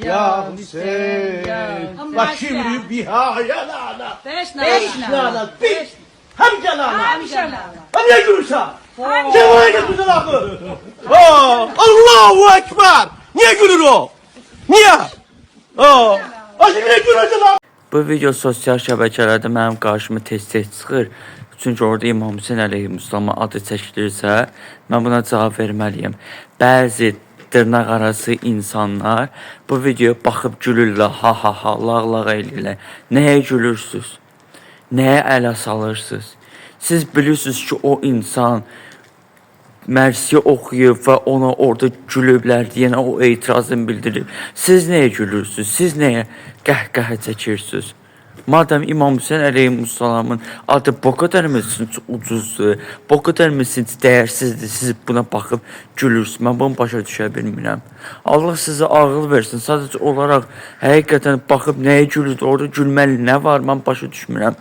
Ya Hüseyin. La kimri biha ya lana. Beş Lana. Bir. Hem lana. Hemşire. Ha niye gülürsen? Cevaya getirdin lafı. Allahu Ekber. Niye gülür o? Niye? Hadi niye gülürdün lan? Bu video sosial şəbəkələrdə mənim qarşıma tez-tez çıxır. Çünki orada İmam Hüseyin əleyhissalama adı çəkilirsə, mən buna cavab verməliyəm. Bəzi dırnaq arası insanlar bu videoya baxıb gülürlər, ha ha ha, lağ eləyirlər. Nəyə gülürsünüz? Nəyə ələ salırsınız? Siz bilirsiniz ki, o insan Mərsiyə oxuyub və ona orada gülüblər deyənə o etirazını bildirib. Siz nəyə gülürsünüz? Siz nəyə qəhqəhə çəkirsiniz? Madəm İmam Hüseyin əleyhissalamın adı bu qədər mi ucuzdur, bu qədər mi dəyərsizdir, siz buna baxıb gülürsünüz? Mən bunu başa düşə bilmirəm. Allah sizə ağıl versin. Sadəcə olaraq həqiqətən baxıb nəyə gülürsünüz, orada gülməli nə var, mən başa düşmürəm.